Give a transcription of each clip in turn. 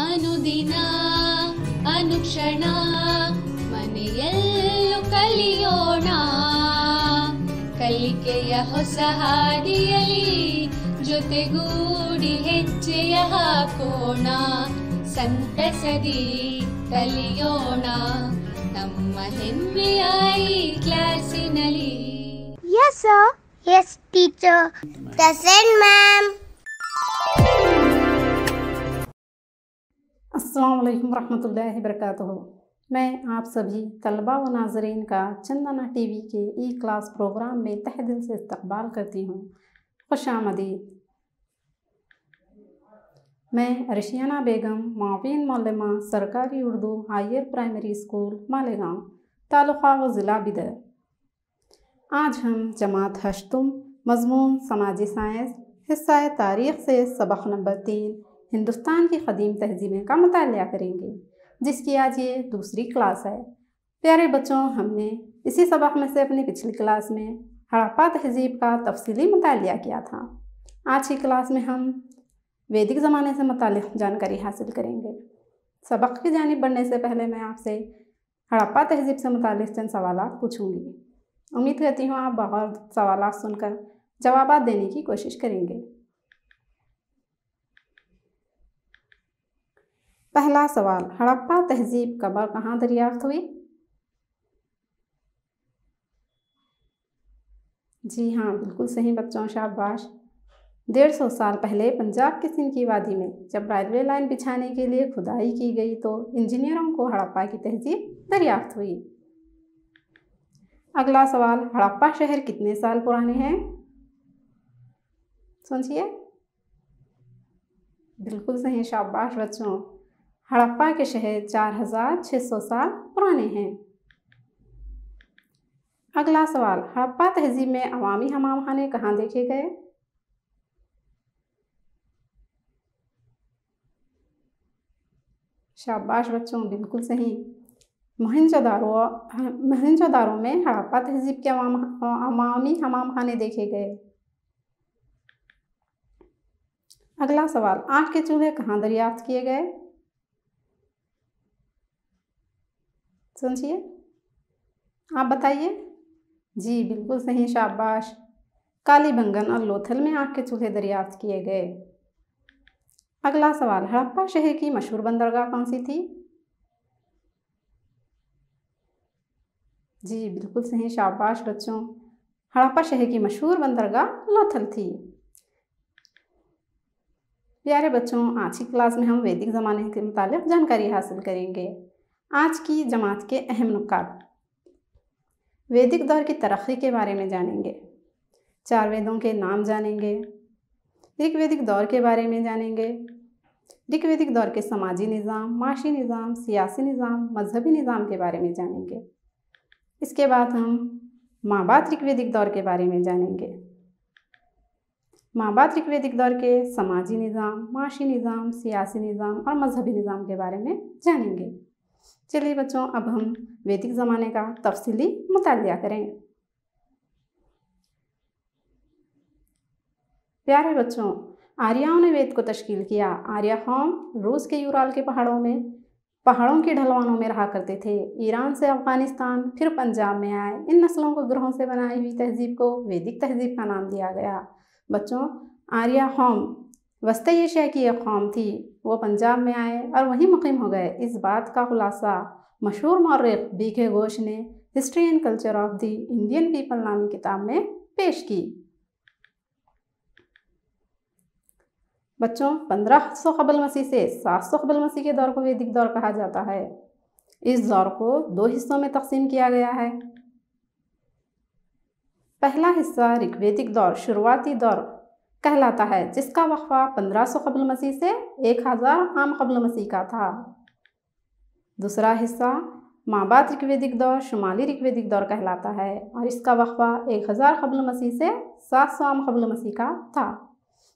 ಅನುದಿನ ಅನುಕ್ಷಣ ಮನೆಯಲ್ಲೂ ಕಲಿಯೋಣ, ಕಲಿಕೆಯ ಹೊಸ ಹಾದಿಯಲಿ ಜೊತೆಗೂಡಿ ಹೆಜ್ಜೆಯ ಹಾಕೋಣ, ಸಂತಸದಿ ಕಲಿಯೋಣ ನಮ್ಮ ಹೆಮ್ಮೆಯ ಈ ಕ್ಲಾಸಿನಲ್ಲಿ. Yes sir. Yes teacher. Present ma'am. अस्सलाम वालेकुम रहमतुल्लाहि वबरकातुहू। मैं आप सभी तलबा व नाज़रीन का चंदना टीवी के ई क्लास प्रोग्राम में तहे दिल से इस्तकबाल करती हूँ। खुशामदीद। मैं रशियाना बेगम मावीन मौलमा सरकारी Urdu higher primary school Malegaon taluka व ज़िला बिदर। आज हम जमात हश्तुम मज़मून समाजी साइंस हिस्सा तारीख़ से सबक नंबर 3 हिंदुस्तान की क़दीम तहज़ीबें का मुतालिया करेंगे, जिसकी आज ये दूसरी क्लास है। प्यारे बच्चों, हमने इसी सबक में से अपनी पिछली क्लास में हड़प्पा तहज़ीब का तफसीली मुतालिया किया था। आज की क्लास में हम वैदिक ज़माने से मुताल्लिक़ जानकारी हासिल करेंगे। सबक की जानिब बढ़ने से पहले मैं आपसे हड़प्पा तहज़ीब से मुताल्लिक़ चंद सवालात पूछूंगी। उम्मीद करती हूँ आप बगौर सवालात सुनकर जवाबात देने की कोशिश करेंगे। पहला सवाल, हड़प्पा तहज़ीब कब और कहाँ दरियाफ्त हुई? जी हाँ, बिल्कुल सही बच्चों, शाबाश। 150 साल पहले पंजाब की सिंध की वादी में जब रेलवे लाइन बिछाने के लिए खुदाई की गई तो इंजीनियरों को हड़प्पा की तहज़ीब दरियाफ्त हुई। अगला सवाल, हड़प्पा शहर कितने साल पुराने हैं? सोचिए। बिल्कुल सही, शाबाश बच्चों। हड़प्पा के शहर 4600 साल पुराने हैं। अगला सवाल, हड़प्पा तहज़ीब में अवामी हमाम खाने कहाँ देखे गए? शाबाश बच्चों, बिल्कुल सही। मोहनजोदारो में हड़प्पा तहज़ीब के अवामी हमाम खाने देखे गए। अगला सवाल, आग के चूल्हे कहाँ दरियाफ्त किए गए? समझिए, आप बताइए। जी बिल्कुल सही, शाबाश। कालीबंगन और लोथल में आग के चूल्हे दरियाफ्त किए गए। अगला सवाल, हड़प्पा शहर की मशहूर बंदरगाह कौन सी थी? जी बिल्कुल सही, शाबाश बच्चों। हड़प्पा शहर की मशहूर बंदरगाह लोथल थी। प्यारे बच्चों, आज की क्लास में हम वैदिक ज़माने के मुताबिक जानकारी हासिल करेंगे। आज की जमात के अहम नुकात, वैदिक दौर की तरक्की के बारे में जानेंगे, 4 वेदों के नाम जानेंगे, ऋग्वैदिक दौर के बारे में जानेंगे, ऋग्वैदिक दौर के समाजी निज़ाम, माशी निज़ाम, सियासी निज़ाम, मजहबी निज़ाम के बारे में जानेंगे। इसके बाद हम माबाद ऋग्वैदिक दौर के बारे में जानेंगे। माबाद ऋग्वैदिक दौर के समाजी निज़ाम, माशी निज़ाम, सियासी निज़ाम और मजहबी निज़ाम के बारे में जानेंगे। चलिए बच्चों, अब हम वैदिक ज़माने का तफसीली मुतालिया करें। प्यारे बच्चों, आर्यों ने वेद को तश्कील किया। आर्य कौम रूस के यूराल के पहाड़ों के ढलवानों में रहा करते थे। ईरान से अफ़गानिस्तान फिर पंजाब में आए। इन नस्लों को ग्रहों से बनाई हुई तहज़ीब को वैदिक तहज़ीब का नाम दिया गया। बच्चों, आर्य कौम वस्ती एशिया की एक कौम थी। वो पंजाब में आए और वहीं मुक़ीम हो गए। इस बात का खुलासा मशहूर मौर्रिख़ बीके घोष ने history and culture of the Indian people नामी किताब में पेश की। बच्चों, 1500 क़ब्ल मसीह से 700 क़ब्ल मसीह के दौर को वैदिक दौर कहा जाता है। इस दौर को 2 हिस्सों में तकसीम किया गया है। पहला हिस्सा ऋग्वैदिक दौर शुरुआती दौर कहलाता है, जिसका वक़्फ़ा 1500 क़ब्ल मसीह से 1000 आम क़ब्ल मसीह का था। दूसरा हिस्सा माबाद ऋग्वैदिक दौर शुमाली ऋग्वैदिक दौर कहलाता है और इसका वक़्फ़ा 1000 क़ब्ल मसीह से 700 आम क़ब्ल मसीह का था।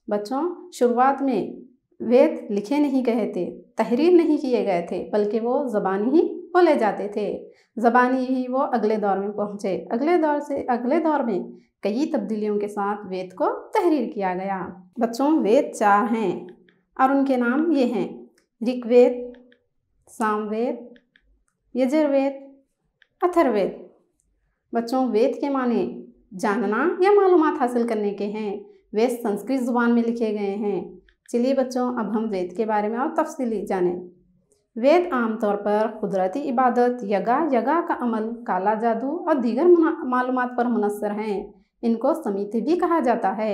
बच्चों, शुरुआत में वेद लिखे नहीं गए थे, तहरीर नहीं किए गए थे, बल्कि वो ज़बानी ही बोले जाते थे। ज़बानी ही वो अगले दौर में पहुँचे। अगले दौर में कई तब्दीलियों के साथ वेद को तहरीर किया गया। बच्चों, वेद 4 हैं और उनके नाम ये हैं। ऋग्वेद, सामवेद, यजुर्वेद, अथर्ववेद। बच्चों, वेद के माने जानना या मालूमात हासिल करने के हैं। वेद संस्कृत जुबान में लिखे गए हैं। चलिए बच्चों, अब हम वेद के बारे में और तफसीली जानें। वेद आमतौर पर कुदरती इबादत, यगा का अमल, काला जादू और दीगर मालूमात पर मुनस्सर हैं। इनको समिति भी कहा जाता है।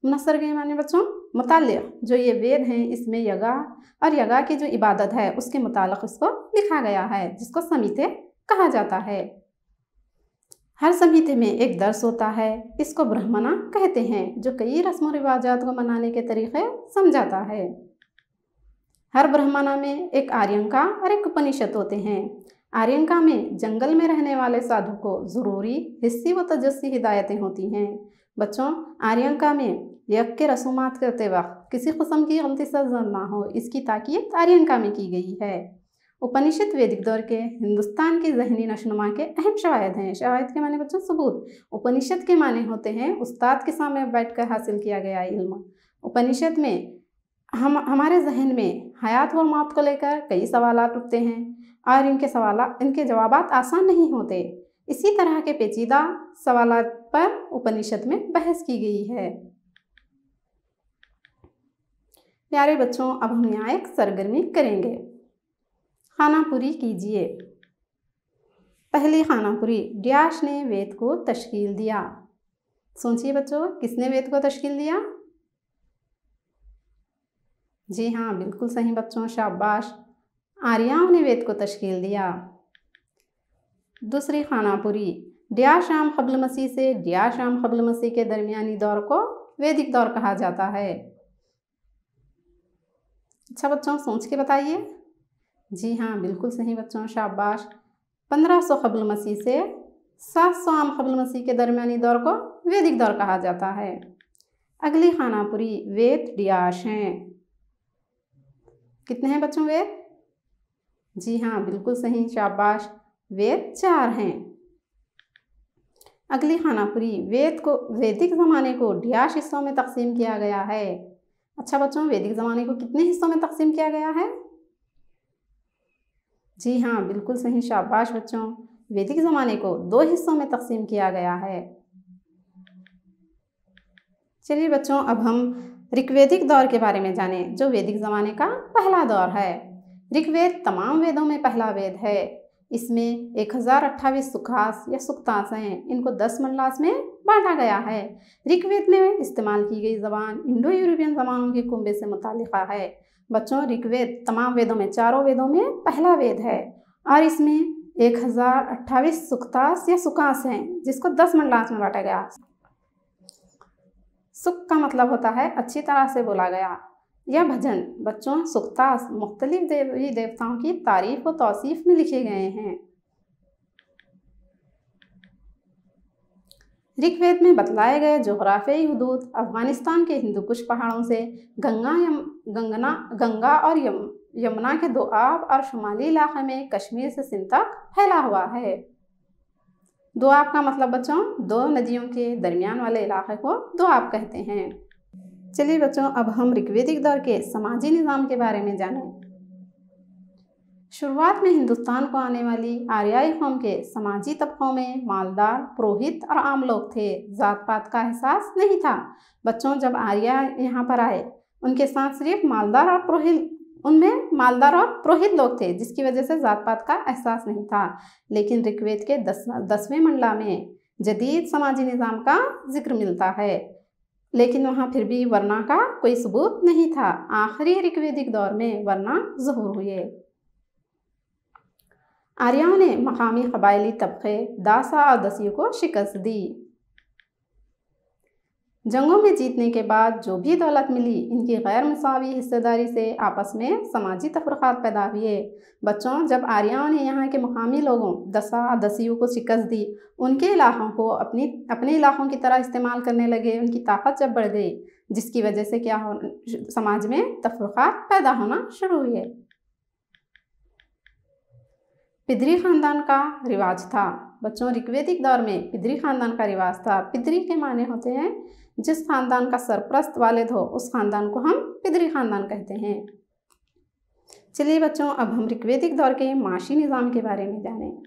मुनस्सर के माने बच्चों मुताल्लिक़। जो ये वेद हैं इसमें यगा की जो इबादत है उसके मुताल्लिक़ इसको लिखा गया है, जिसको समिति कहा जाता है। हर समिति में एक दर्स होता है, इसको ब्राह्मणा कहते हैं, जो कई रस्म रिवाजात को मनाने के तरीक़े समझाता है। हर ब्राह्मणा में एक आर्यंका और एक उपनिषद होते हैं। आर्यंका में जंगल में रहने वाले साधु को ज़रूरी हिस्सी व तजस्सी हिदायतें होती हैं। बच्चों, आर्यंका में यज्ञ के रसूमात करते वक्त किसी किस्म की गलती से ना हो, इसकी ताकीद आर्यंका में की गई है। उपनिषद वैदिक दौर के हिंदुस्तान की ज़हनी नशनुमा के अहम शवाहिद हैं। शवाहिद के माने बच्चों सबूत। उपनिषद के माने होते हैं उस्ताद के सामने बैठकर हासिल किया गया इल्म। उपनिषद में हमारे जहन में हयात व मौत को लेकर कई सवालात उठते हैं और इनके जवाबात आसान नहीं होते। इसी तरह के पेचीदा सवालात पर उपनिषद में बहस की गई है। प्यारे बच्चों, अब हम यहाँ एक सरगर्मी करेंगे। खानापुरी कीजिए। पहली खानापुरी, डैश ने वेद को तश्कील दिया। सोचिए बच्चों, किसने वेद को तश्कील दिया? जी हाँ, बिल्कुल सही बच्चों, शाबाश। आर्यों ने वेद को तश्कील दिया। दूसरी खानापुरी, डैश आम क़ब्ल मसीह से डैश आम क़ब्ल मसीह के दरमियानी दौर को वैदिक दौर कहा जाता है। अच्छा बच्चों, सोच के बताइए। जी हाँ, बिल्कुल सही बच्चों, शाबाश। 1500 क़ब्ल मसीह से 700 आम क़ब्ल मसीह के दरमियानी दौर को वैदिक दौर कहा जाता है। अगली खानापुरी, वेद डैश हैं। कितने हैं बच्चों वेद? जी हाँ, बिल्कुल सही, शाबाश। वेद 4 हैं। अगली खानापुरी, वैदिक ज़माने को डैश हिस्सों में तकसीम किया गया है। अच्छा बच्चों, वैदिक ज़माने को कितने हिस्सों में तकसीम किया गया है? जी हाँ, बिल्कुल सही, शाबाश बच्चों। वैदिक ज़माने को 2 हिस्सों में तकसीम किया गया है। चलिए बच्चों, अब हम ऋग्वेदिक दौर के बारे में जानें, जो वैदिक ज़माने का पहला दौर है। ऋग्वेद तमाम वेदों में पहला वेद है। इसमें 1028 सुखास या सुक्तास हैं। इनको 10 मंडलास में बांटा गया है। ऋग्वेद में इस्तेमाल की गई ज़बान इंडो यूरोपियन ज़बानों के कुंबे से मुताल्लिक़ा है। बच्चों, ऋग्वेद तमाम वेदों में, चारों वेदों में पहला वेद है और इसमें 1028 सुक्तास या सुकास हैं, जिसको 10 मंडलास में बांटा गया। सुख का मतलब होता है अच्छी तरह से बोला गया या भजन। बच्चों, सुक्तास मुख्तलिफ देवी देवताओं की तारीफ व तौसीफ में लिखे गए हैं। ऋग्वेद में बतलाए गए जोग्राफियाई हुदूद अफगानिस्तान के हिंदुकुश पहाड़ों से गंगा और यमुना के दोआब और शुमाली इलाके में कश्मीर से सिंध तक फैला हुआ है। दोआब का मतलब बच्चों 2 नदियों के दरमियान वाले इलाके को दोआब कहते हैं। चलिए बच्चों, अब हम ऋग्वेदिक दौर के समाजी निज़ाम के बारे में जानें। शुरुआत में हिंदुस्तान को आने वाली आर्याई कौम के समाजी तबकों में मालदार, पुरोहित और आम लोग थे। जात पात का एहसास नहीं था। बच्चों, जब आर्या यहाँ पर आए उनके साथ सिर्फ मालदार और पुरोहित लोग थे, जिसकी वजह से जात पात का एहसास नहीं था। लेकिन ऋग्वेद के 10वें मंडला में जदीद समाजी निज़ाम का जिक्र मिलता है, लेकिन वहाँ फिर भी वर्णा का कोई सबूत नहीं था। आखिरी ऋग्वेदिक दौर में वर्णा ज़हूर हुए। आर्यों ने मकामी कबायली तबके दासा और दसियों को शिकस्त दी। जंगों में जीतने के बाद जो भी दौलत मिली, इनकी गैर मुसावी हिस्सेदारी से आपस में समाजी तफरक़ात पैदा हुए। बच्चों, जब आर्यों ने यहाँ के मकामी लोगों दसा और दसियों को शिकस्त दी, उनके इलाकों को अपने इलाकों की तरह इस्तेमाल करने लगे। उनकी ताकत जब बढ़ गई, जिसकी वजह से समाज में तफरक़ात पैदा होना शुरू हुए। पिदरी ख़ानदान का रिवाज था। बच्चों, ऋग्वेदिक दौर में पिदरी ख़ानदान का रिवाज था। पिदरी के माने होते हैं जिस ख़ानदान का सरप्रस्त वालिद हो, उस ख़ानदान को हम पिदरी ख़ानदान कहते हैं। चलिए बच्चों, अब हम ऋग्वैदिक दौर के माशी निज़ाम के बारे में जानें।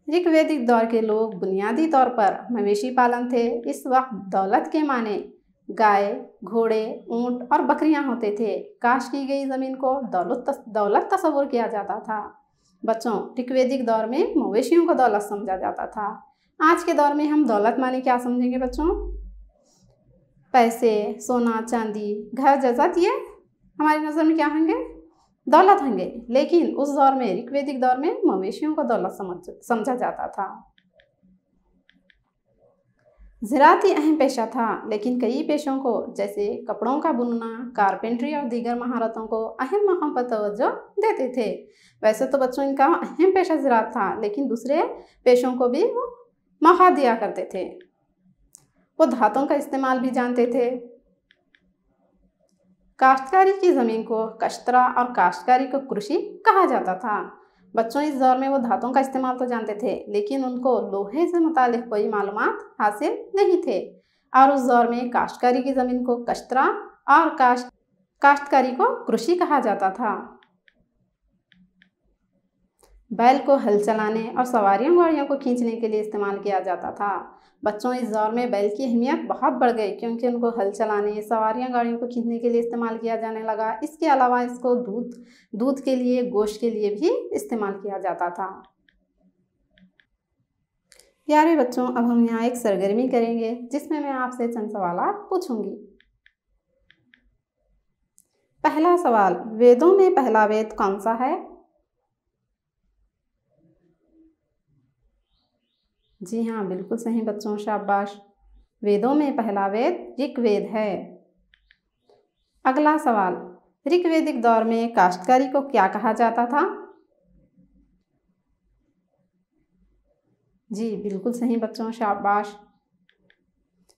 ऋग्वैदिक दौर के लोग बुनियादी तौर पर मवेशी पालन थे। इस वक्त दौलत के माने गाय, घोड़े, ऊंट और बकरियां होते थे। काश की गई ज़मीन को दौलत तस्वुर किया जाता था। बच्चों, ऋग्वैदिक दौर में मवेशियों को दौलत समझा जाता था। आज के दौर में हम दौलत माने क्या समझेंगे बच्चों? पैसे, सोना, चांदी, घर जायदाद, ये हमारी नज़र में क्या होंगे? दौलत होंगे। लेकिन उस दौर में, ऋग्वैदिक दौर में, मवेशियों को दौलत समझा जाता था। ज़राअत अहम पेशा था, लेकिन कई पेशों को जैसे कपड़ों का बुनना, कारपेंट्री और दीगर महारतों को अहम मकाम पर तवज्जो देते थे। वैसे तो बच्चों इनका अहम पेशा ज़राअत था, लेकिन दूसरे पेशों को भी वो मौका दिया करते थे। वो धातों का इस्तेमाल भी जानते थे। काश्तकारी की ज़मीन को कश्तरा और काश्तकारी को कृषि कहा जाता था। बच्चों, इस दौर में वो धातों का इस्तेमाल तो जानते थे, लेकिन उनको लोहे से मुतालिक कोई मालूमात हासिल नहीं थे। और उस दौर में काश्तकारी की ज़मीन को कश्तरा और काश्तकारी को कृषि कहा जाता था। बैल को हल चलाने और सवारियों गाड़ियों को खींचने के लिए इस्तेमाल किया जाता था। बच्चों, इस दौर में बैल की अहमियत बहुत बढ़ गई, क्योंकि उनको हल चलाने, सवारियां गाड़ियों को खींचने के लिए इस्तेमाल किया जाने लगा। इसके अलावा इसको दूध के लिए, गोश्त के लिए भी इस्तेमाल किया जाता था। प्यारे बच्चों, अब हम यहाँ एक सरगर्मी करेंगे जिसमें मैं आपसे चंद सवाल पूछूंगी। पहला सवाल, वेदों में पहला वेद कौन सा है? जी हाँ, बिल्कुल सही बच्चों, शाबाश। वेदों में पहला वेद ऋग्वेद है। अगला सवाल, ऋग्वैदिक दौर में काश्तकारी को क्या कहा जाता था? जी बिल्कुल सही बच्चों, शाबाश।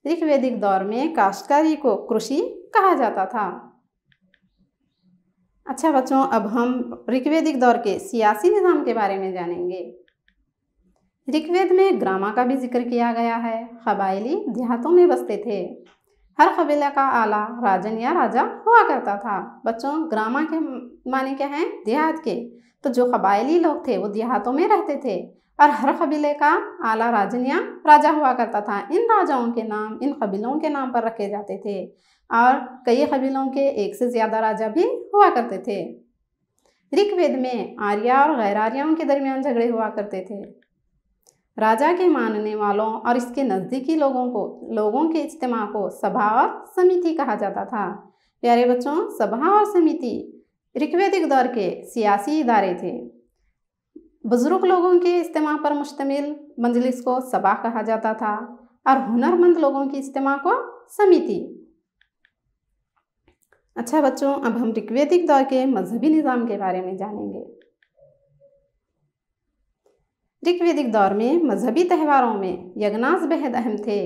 ऋग्वैदिक दौर में काश्तकारी को कृषि कहा जाता था। अच्छा बच्चों, अब हम ऋग्वैदिक दौर के सियासी निज़ाम के बारे में जानेंगे। ऋग्वेद में ग्रामा का भी जिक्र किया गया है। कबायली देहातों में बसते थे। हर कबीले का आला राजन या राजा हुआ करता था। बच्चों, ग्रामा के माने क्या हैं? देहात के। तो जो कबायली लोग थे वो देहातों में रहते थे और हर कबीले का आला राजन या राजा हुआ करता था। इन राजाओं के नाम इन कबीलों के नाम पर रखे जाते थे और कई कबीलों के एक से ज़्यादा राजा भी हुआ करते थे। ऋग्वेद में आर्या और गैर आर्याओं के दरमियान झगड़े हुआ करते थे। राजा के मानने वालों और इसके नज़दीकी लोगों के इज्तिमा को सभा और समिति कहा जाता था। प्यारे बच्चों, सभा और समिति ऋग्वैदिक दौर के सियासी इदारे थे। बुजुर्ग लोगों के इज्तिमा पर मुश्तमिल मजलिस को सभा कहा जाता था और हुनरमंद लोगों की इज्तिमा को समिति। अच्छा बच्चों, अब हम ऋग्वैदिक दौर के मजहबी निज़ाम के बारे में जानेंगे। ऋग्वैदिक दौर में मजहबी त्योहारों में यज्ञनास बेहद अहम थे।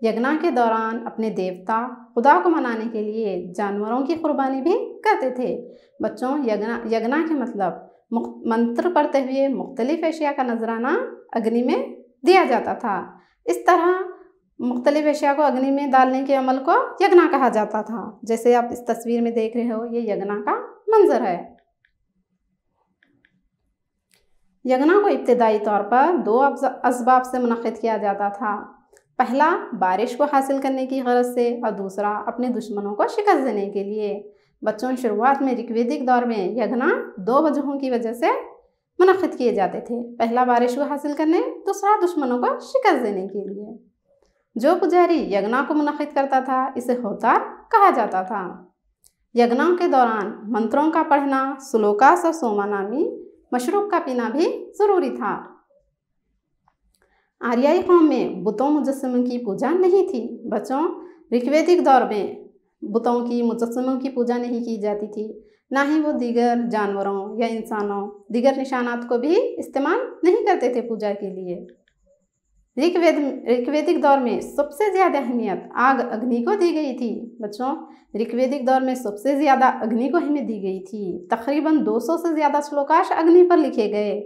यज्ञना के दौरान अपने देवता खुदा को मनाने के लिए जानवरों की कुर्बानी भी करते थे। बच्चों, यज्ञना के मतलब मंत्र पढ़ते हुए मुख्तलिफ अशिया का नजराना अग्नि में दिया जाता था। इस तरह मुख्तलिफ अशिया को अग्नि में डालने के अमल को यज्ञना कहा जाता था। जैसे आप इस तस्वीर में देख रहे हो, ये यज्ञना का मंजर है। यज्ञना को इब्तिदाई तौर पर दो असबाब से मुनक़िद किया जाता था। पहला बारिश को हासिल करने की गरज से और दूसरा अपने दुश्मनों को शिकस्त देने के लिए। बच्चों, शुरुआत में ऋग्वैदिक दौर में यज्ञना दो वजहों की वजह से मुनक़िद किए जाते थे। पहला बारिश को हासिल करने, दूसरा दुश्मनों को शिकस्त देने के लिए। जो पुजारी यज्ञना को मुनक़िद करता था इसे होतार कहा जाता था। यज्ञनाओं के दौरान मंत्रों का पढ़ना, श्लोकास और सोमानामी मशरूब का पीना भी ज़रूरी था। आर्याई कौम में बुतों मुजस्समों की पूजा नहीं थी। बच्चों, ऋग्वैदिक दौर में बुतों की मुजस्समों की पूजा नहीं की जाती थी। ना ही वो दीगर जानवरों या इंसानों दीगर निशानात को भी इस्तेमाल नहीं करते थे पूजा के लिए। ऋग्वैदिक दौर में सबसे ज़्यादा अहमियत आग अग्नि को दी गई थी। बच्चों, ऋग्वैदिक दौर में सबसे ज़्यादा अग्नि को अहमियत दी गई थी। तकरीबन 200 से ज़्यादा श्लोकाश अग्नि पर लिखे गए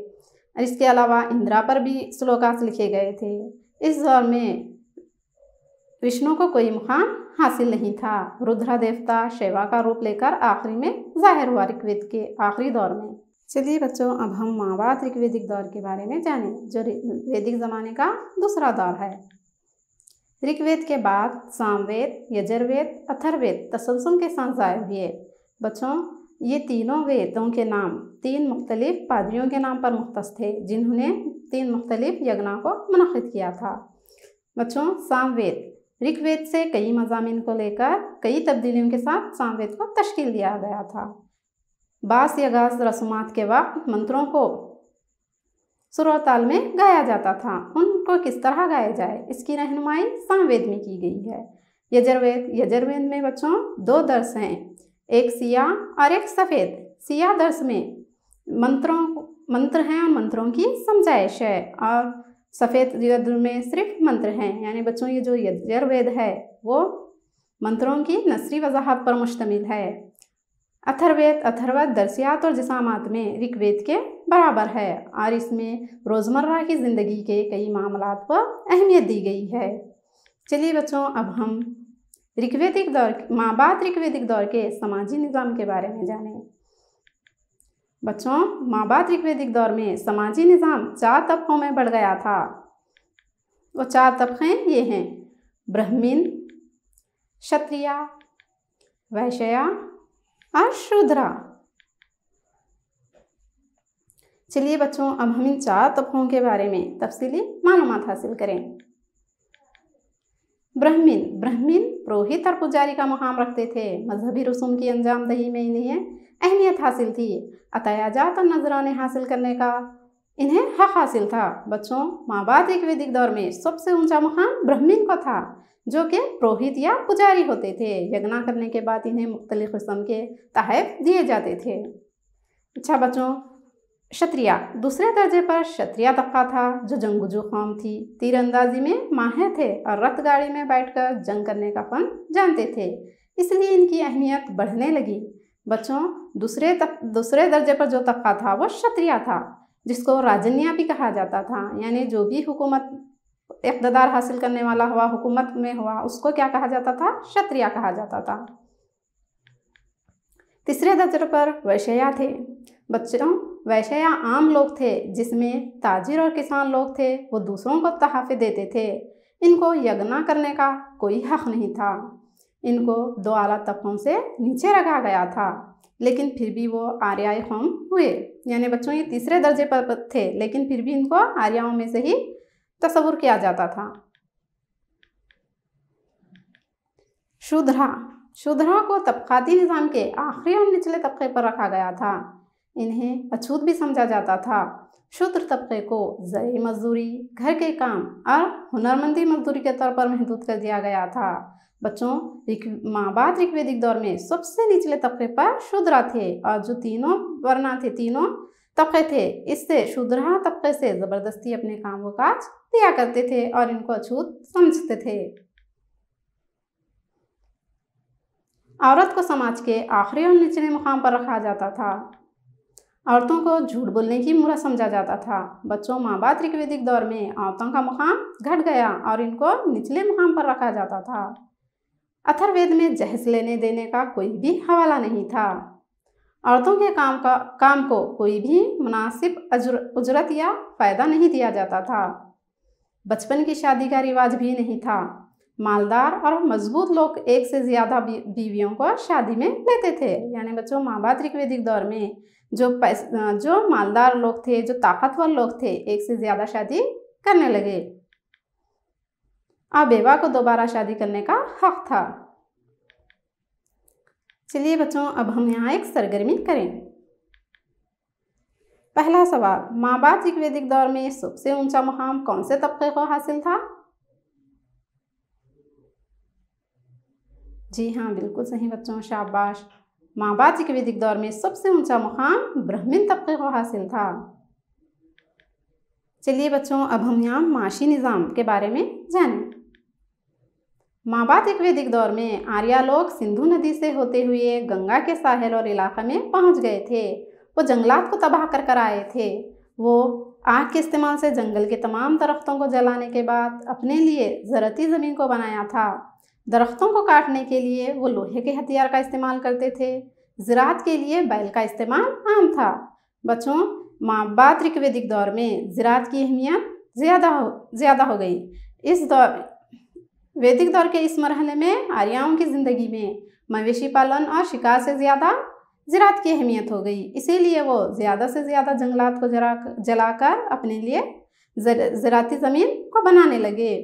और इसके अलावा इंद्रा पर भी श्लोकाश लिखे गए थे। इस दौर में विष्णु को कोई मुकाम हासिल नहीं था। रुद्र देवता शिवा का रूप लेकर आखिरी में जाहिर हुआ ऋग्वेद के आखिरी दौर में। चलिए बच्चों, अब हम महाभारत ऋग्वेदिक दौर के बारे में जानें, जो वैदिक ज़माने का दूसरा दौर है। ऋग्वेद के बाद सामवेद, यजुर्वेद, अथर्ववेद तसलसल के साथ जाहिर हुए। बच्चों, ये तीनों वेदों के नाम 3 मुख्तलिफ पादरियों के नाम पर मुख्तस थे, जिन्होंने 3 मुख्तलिफ यज्ञों को मुनक़िद किया था। बच्चों, सामवेद ऋग्वेद से कई मज़ामीन को लेकर कई तब्दीलियों के साथ सामवेद को तश्कील दिया गया था। बास या गास रस्मात के वक्त मंत्रों को सुर और ताल में गाया जाता था। उनको किस तरह गाया जाए, इसकी रहनुमाई सामवेद में की गई है। यजुर्वेद में बच्चों 2 दर्स हैं, एक सिया और एक सफ़ेद। सिया दर्स में मंत्र हैं और मंत्रों की समझाइश है, और सफ़ेद यजुर्वेद में सिर्फ मंत्र हैं। यानी बच्चों, ये जो यजुर्वेद है वो मंत्रों की नसरी वजाहत पर मुश्तमिल है। अथर्ववेद दर्सियात और जिसामात में ऋग्वेद के बराबर है, और इसमें रोज़मर्रा की ज़िंदगी के कई मामलात को अहमियत दी गई है। चलिए बच्चों, अब हम महाभारत ऋग्वेदिक दौर के समाजी निज़ाम के बारे में जानें। बच्चों, महाभारत ऋग्वेदिक दौर में समाजी निज़ाम 4 तबकों में बढ़ गया था। वो 4 तबके ये हैं: ब्राह्मण, क्षत्रिय, वैश्य और शूद्र। चलिए बच्चों, अब हम इन 4 तबकों के बारे में तफसीली मालूमात हासिल करें। ब्राह्मण पुरोहित और पुजारी का मुकाम रखते थे। मजहबी रसूम की अंजामदही में इन्हें अहमियत हासिल थी। अतायाजात और नजराने हासिल करने का इन्हें हक हासिल था। बच्चों, महाभारत ऋग्वेदिक दौर में सबसे ऊंचा मुकाम ब्राह्मण को था, जो कि पुरोहित या पुजारी होते थे। यज्ञ करने के बाद इन्हें मुख्तलिफ किस्म के तोहफे दिए जाते थे। अच्छा बच्चों, क्षत्रिय दूसरे दर्जे पर क्षत्रिय तबका था, जो जंगजू कौम थी। तीरंदाजी में माहिर थे और रथ गाड़ी में बैठकर जंग करने का फन जानते थे, इसलिए इनकी अहमियत बढ़ने लगी। बच्चों, दूसरे दर्जे पर जो तबका था वो क्षत्रिय था, जिसको राजन्य भी कहा जाता था। यानी जो भी हुकूमत इक़्तिदार हासिल करने वाला हुआ, हुकूमत में हुआ, उसको क्या कहा जाता था? क्षत्रिय कहा जाता था। तीसरे दर्जे पर वैश्य थे। बच्चों, वैश्य आम लोग थे, जिसमें ताजिर और किसान लोग थे। वो दूसरों को तोहफे देते थे। इनको यज्ञ करने का कोई हक नहीं था। इनको 2 आला तबकों से नीचे रखा गया था, लेकिन फिर भी वो आर्याई कौम हुए। यानी बच्चों, ये तीसरे दर्जे पर थे, लेकिन फिर भी इनको आर्याओं में से ही तस्वुर किया जाता था। शूद्र को तबकाती निज़ाम के आखिरी और निचले तबके पर रखा गया था। इन्हें अछूत भी समझा जाता था। शूद्र तबके को ज़री मजदूरी, घर के काम और हुनरमंदी मजदूरी के तौर पर महदूद कर दिया गया था। बच्चों, महाभारत ऋग्वेदिक दौर में सबसे निचले तबके पर शूद्र थे, और जो तीनों वर्ण थे, तीनों तबके थे, इससे शूद्र तबके से ज़बरदस्ती अपने काम व काज किया करते थे और इनको अछूत समझते थे। औरत को समाज के आखिरी और निचले मुकाम पर रखा जाता था। औरतों को झूठ बोलने की मुहर समझा जाता था। बच्चों, महाभारत ऋग्वेदिक दौर में औरतों का मुकाम घट गया और इनको निचले मुकाम पर रखा जाता था। अथर्ववेद में जहेज लेने देने का कोई भी हवाला नहीं था। औरतों के काम को कोई भी मुनासिब उजरत या फ़ायदा नहीं दिया जाता था। बचपन की शादी का रिवाज भी नहीं था। मालदार और मजबूत लोग एक से ज़्यादा बीवियों को शादी में लेते थे। यानी बच्चों, महाभारत ऋग्वेदिक दौर में जो मालदार लोग थे, जो ताकतवर लोग थे, एक से ज़्यादा शादी करने लगे और बेवा को दोबारा शादी करने का हक था। चलिए बच्चों, अब हम यहाँ एक सरगर्मी करें। पहला सवाल, महाभारत ऋग्वेदिक दौर में सबसे ऊंचा मुकाम कौन से तबके को हासिल था? जी हाँ, बिल्कुल सही बच्चों, शाबाश। महाभारत ऋग्वेदिक दौर में सबसे ऊंचा मुकाम ब्राह्मण तबके को हासिल था। चलिए बच्चों, अब हम यहाँ माशी निज़ाम के बारे में जानें। महाभारत ऋग्वेदिक दौर में आर्या लोग सिंधु नदी से होते हुए गंगा के साहिल और इलाके में पहुँच गए थे। वो जंगलात को तबाह कर आए थे। वो आग के इस्तेमाल से जंगल के तमाम दरख्तों को जलाने के बाद अपने लिए ज़राती ज़मीन को बनाया था। दरख्तों को काटने के लिए वो लोहे के हथियार का इस्तेमाल करते थे। ज़राअत के लिए बैल का इस्तेमाल आम था। बच्चों, माबाद ऋग्वेदिक दौर में ज़राअत की अहमियत ज़्यादा हो गई। इस वैदिक दौर के इस मरहले में आर्यों की ज़िंदगी में मवेशी पालन और शिकार से ज़्यादा ज़राअत की अहमियत हो गई। इसीलिए वो ज़्यादा से ज़्यादा जंगलात को जलाकर अपने लिए ज़राती ज़मीन को बनाने लगे।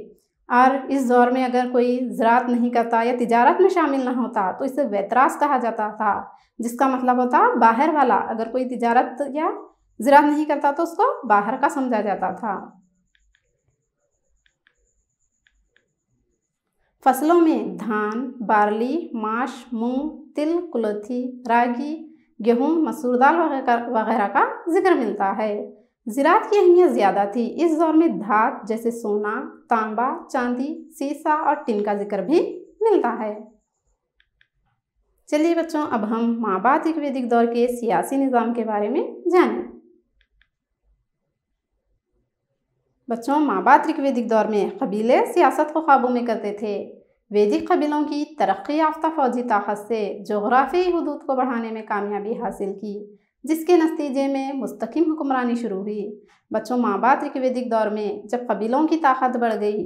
और इस दौर में अगर कोई ज़राअत नहीं करता या तिजारत में शामिल न होता तो इसे वैतरास कहा जाता था, जिसका मतलब होता बाहर वाला। अगर कोई तिजारत या ज़राअत नहीं करता तो उसको बाहर का समझा जाता था। फसलों में धान, बार्ली, माश, मूंग, तिल, कुल्थी, रागी, गेहूँ, मसूर दाल वगैरह का जिक्र मिलता है। ज़राअत की अहमियत ज़्यादा थी। इस दौर में धात जैसे सोना, तांबा, चांदी, सीसा और टिन का जिक्र भी मिलता है। चलिए बच्चों, अब हम माबाद ऋग्वेदिक दौर के सियासी निज़ाम के बारे में जानें। बच्चों, माबाद ऋग्वेदिक दौर में कबीले सियासत को काबू में करते थे। वैदिक कबीलों की तरक्की याफ्ता फौजी ताकत से जोग्राफी हदूद को बढ़ाने में कामयाबी हासिल की, जिसके नतीजे में मुस्तकिम हुक्मरानी शुरू हुई। बच्चों, माबाद ऋग्वेदिक दौर में जब कबीलों की ताकत बढ़ गई,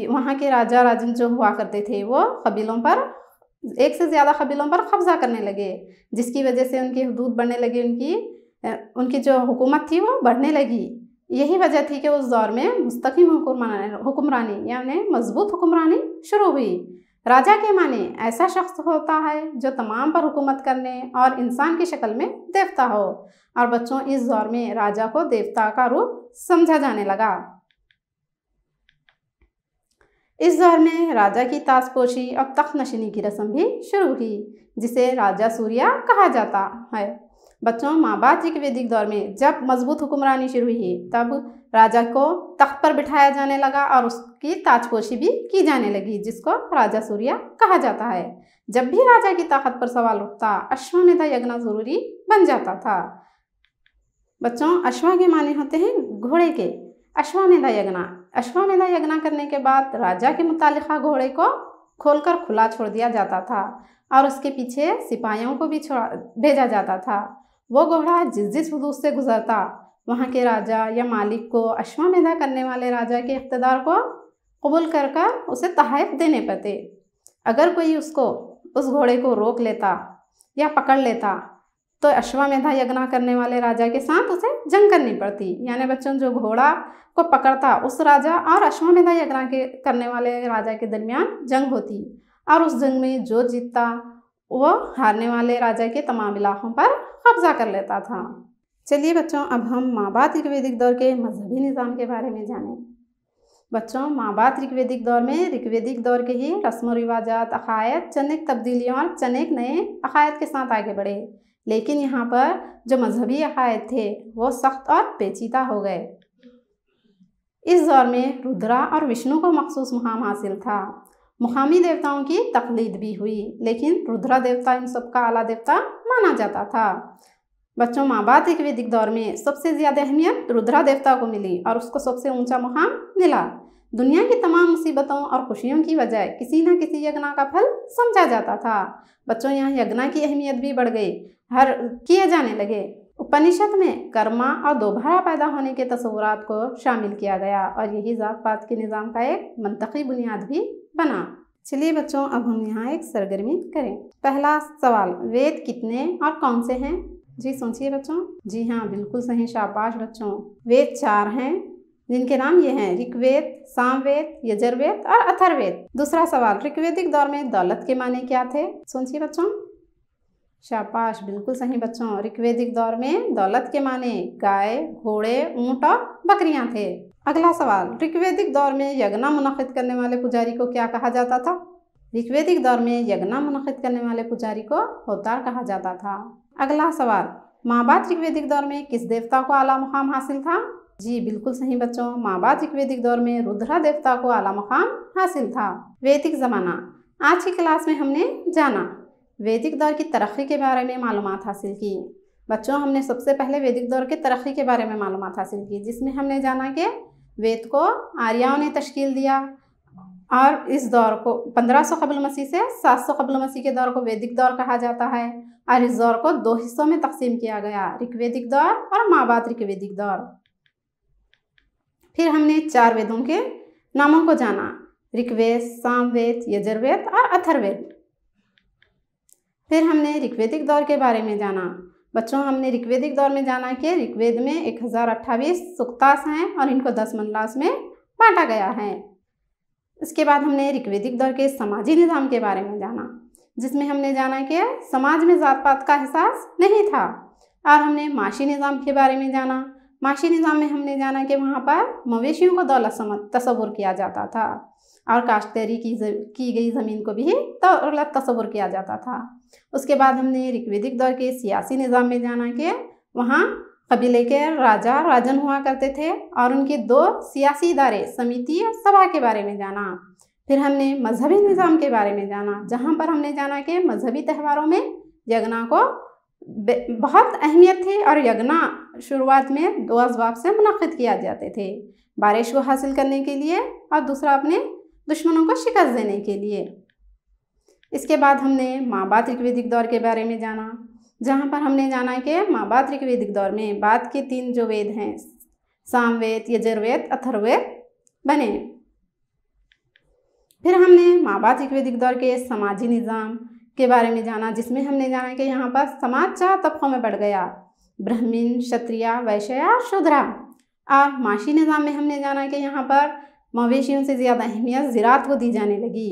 वहाँ के राजा राजन जो हुआ करते थे वो कबीलों पर, एक से ज़्यादा कबीलों पर कब्जा करने लगे, जिसकी वजह से उनकी हदूद बढ़ने लगी, उनकी जो हुकूमत थी वो बढ़ने लगी। यही वजह थी कि उस दौर में मुस्तकिम हुक्मरानी यानी मजबूत हुक्मरानी शुरू हुई। राजा के माने ऐसा शख्स होता है जो तमाम पर हुकूमत करने और इंसान की शक्ल में देवता हो। और बच्चों, इस दौर में राजा को देवता का रूप समझा जाने लगा। इस दौर में राजा की ताजपोशी और तख्त नशीनी की रस्म भी शुरू हुई, जिसे राजा सूर्या कहा जाता है। बच्चों, माबाद ऋग्वेदिक दौर में जब मजबूत हुक्मरानी शुरू हुई तब राजा को तख्त पर बिठाया जाने लगा और उसकी ताजपोशी भी की जाने लगी, जिसको राजा सूर्या कहा जाता है। जब भी राजा की ताकत पर सवाल उठता, अश्वमेध यज्ञ जरूरी बन जाता था। बच्चों, अश्वा के माने होते हैं घोड़े के। अश्वमेध यज्ञ करने के बाद राजा के मुतालिका घोड़े को खोलकर खुला छोड़ दिया जाता था और उसके पीछे सिपाहियों को भी भेजा जाता था। वो घोड़ा जिस हदूद से गुजरता, वहाँ के राजा या मालिक को अश्वमेध करने वाले राजा के इख्तियार को कबूल कर उसे तहफ़ देने पड़ते। अगर कोई उस घोड़े को रोक लेता या पकड़ लेता तो अश्वमेध यज्ञ करने वाले राजा के साथ उसे जंग करनी पड़ती। यानी बच्चों, जो घोड़ा को पकड़ता उस राजा और अश्वमेध यज्ञ करने वाले राजा के दरमियान जंग होती और उस जंग में जो जीतता वो हारने वाले राजा के तमाम इलाकों पर कब्जा कर लेता था। चलिए बच्चों, अब हम माबाद ऋग्वेदिक दौर के मजहबी निज़ाम के बारे में जानें। बच्चों, माबाद ऋग्वेदिक दौर में ऋग्वेदिक दौर के ही रस्म व रिवाजात, अकायद चंद एक तब्दीलियों और चंद एक नए अकायद के साथ आगे बढ़े। लेकिन यहाँ पर जो मजहबी अकायद थे वो सख्त और पेचीदा हो गए। इस दौर में रुद्रा और विष्णु को मखसूस मुकाम हासिल था। मुकामी देवताओं की तकलीद भी हुई, लेकिन रुद्रा देवता इन सब का आला देवता माना जाता था। बच्चों, माबाद ऋग्वेदिक दौर में सबसे ज़्यादा अहमियत रुद्रा देवता को मिली और उसको सबसे ऊंचा मुकाम मिला। दुनिया की तमाम मुसीबतों और खुशियों की वजह किसी न किसी यज्ञ का फल समझा जाता था। बच्चों, यहाँ यज्ञ की अहमियत भी बढ़ गई, हर किए जाने लगे। उपनिषद में कर्मा और दोबारा पैदा होने के तस्वुरात को शामिल किया गया और यही जात पात के निज़ाम का एक मंतकी बुनियाद भी बना। चलिए बच्चों, अब हम यहाँ एक सरगर्मी करें। पहला सवाल, वेद कितने और कौन से हैं? जी सोचिए बच्चों। जी हाँ, बिल्कुल सही, शाबाश बच्चों। वेद 4 हैं, जिनके नाम ये हैं ऋग्वेद, सामवेद, यजुर्वेद और अथर्ववेद। दूसरा सवाल, ऋग्वेदिक दौर में दौलत के माने क्या थे? सोचिए बच्चों। शाबाश, बिल्कुल सही बच्चों। ऋग्वेदिक दौर में दौलत के माने गाय, घोड़े, ऊंट और बकरियां थे। अगला सवाल, ऋग्वेदिक दौर में यज्ञ मुनक़िद करने वाले पुजारी को क्या कहा जाता था? ऋग्वेदिक दौर में यज्ञ मुनक़िद करने वाले पुजारी को होतार कहा जाता था। अगला सवाल, माबाद ऋग्वेदिक दौर में किस देवता को आला मुकाम हासिल था? जी बिल्कुल सही बच्चों, माबाद ऋग्वेदिक दौर में रुद्रा देवता को आला मुकाम हासिल था। वैदिक ज़माना, आज की क्लास में हमने जाना वैदिक दौर की तरक्की के बारे में मालूमात हासिल की। बच्चों, हमने सबसे पहले वैदिक दौर के तरक्की के बारे में मालूमात हासिल की, जिसमें हमने जाना कि वेद को आर्यों ने तश्कील दिया और इस दौर को 1500 कबल मसीह से 700 कबल मसीह के दौर को वैदिक दौर कहा जाता है। और इस दौर को 2 हिस्सों में तकसीम किया गया, ऋग्वेदिक दौर और माबाद ऋग्वेदिक दौर। फिर हमने 4 वेदों के नामों को जाना, ऋग्वेद, सामवेद, यजुर्वेद और अथर्ववेद। फिर हमने ऋग्वेदिक दौर के बारे में जाना। बच्चों, हमने ऋग्वेदिक दौर में जाना कि ऋग्वेद में 1028 सूक्तास हैं और इनको 10 मंडलास में बांटा गया है। इसके बाद हमने ऋग्वेदिक दौर के समाजी निज़ाम के बारे में जाना, जिसमें हमने जाना कि समाज में जात पात का एहसास नहीं था। और हमने माशी निज़ाम के बारे में जाना। माशी निज़ाम में हमने जाना कि वहाँ पर मवेशियों को दौलत तस्वुर किया जाता था और काश्तकारी की गई ज़मीन को भी दौलत तस्वुर किया जाता था। उसके बाद हमने ऋग्वेदिक दौर के सियासी निज़ाम में जाना कि वहाँ कबीले के राजा राजन हुआ करते थे और उनके 2 सियासी इदारे, समिति और सभा के बारे में जाना। फिर हमने मजहबी निज़ाम के बारे में जाना, जहाँ पर हमने जाना कि मजहबी त्योहारों में यज्ञा को बहुत अहमियत थी और यज्ञा शुरुआत में 2 असबाब से मुनक़िद किया जाते थे, बारिश को हासिल करने के लिए और दूसरा अपने दुश्मनों को शिकस्त देने के लिए। इसके बाद हमने माबाद ऋग्वेदिक दौर के बारे में जाना, जहाँ पर हमने जाना कि माबाद ऋग्वेदिक दौर में बाद के 3 जो वेद हैं, सामवेद, यजुर्वेद, अथर्ववेद बने। फिर हमने माबाद ऋग्वेदिक दौर के समाजी निज़ाम के बारे में जाना, जिसमें हमने जाना कि यहाँ पर समाज 4 तबकों में बढ़ गया, ब्राह्मण, क्षत्रिय, वैश्य और शूद्र। और माशी निज़ाम में हमने जाना कि यहाँ पर मवेशियों से ज़्यादा अहमियत ज़राअत को दी जाने लगी।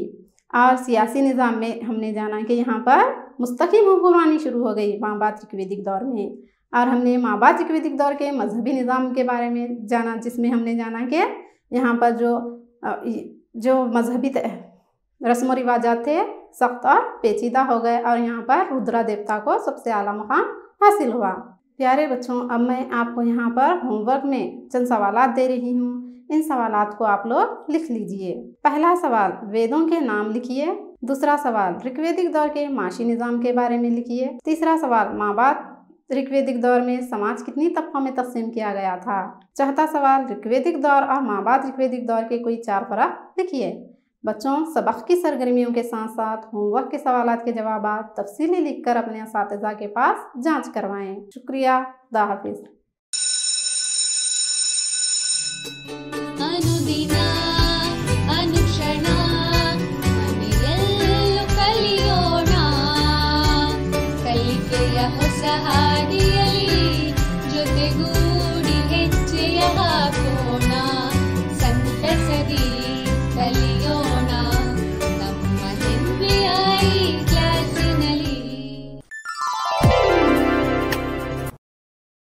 और सियासी निज़ाम में हमने जाना कि यहाँ पर मुस्तकिम हुक्मरानी शुरू हो गई माबाद ऋग्वेदिक दौर में। और हमने माबाद ऋग्वेदिक दौर के मजहबी निज़ाम के बारे में जाना, जिसमें हमने जाना कि यहाँ पर जो मजहबी रस्म व रिवाजात थे सख्त और पेचीदा हो गए और यहाँ पर रुद्रा देवता को सबसे आला मुकाम हासिल हुआ। प्यारे बच्चों, अब मैं आपको यहाँ पर होमवर्क में चंद सवालात दे रही हूँ। इन सवालात को आप लोग लिख लीजिए। पहला सवाल, वेदों के नाम लिखिए। दूसरा सवाल, ऋग्वेदिक दौर के माशी निज़ाम के बारे में लिखिए। तीसरा सवाल, माबाद ऋग्वेदिक दौर में समाज कितनी तबकों में तकसीम किया गया था। चौथा सवाल, ऋग्वेदिक दौर और माबाद ऋग्वेदिक दौर के कोई 4 फ़र्क लिखिए। बच्चों, सबक की सरगर्मियों के साथ साथ होमवर्क के सवालात के जवाब तफसीली लिखकर अपने असातिज़ा के पास जांच करवाएं। शुक्रिया। खुदा हाफिज़।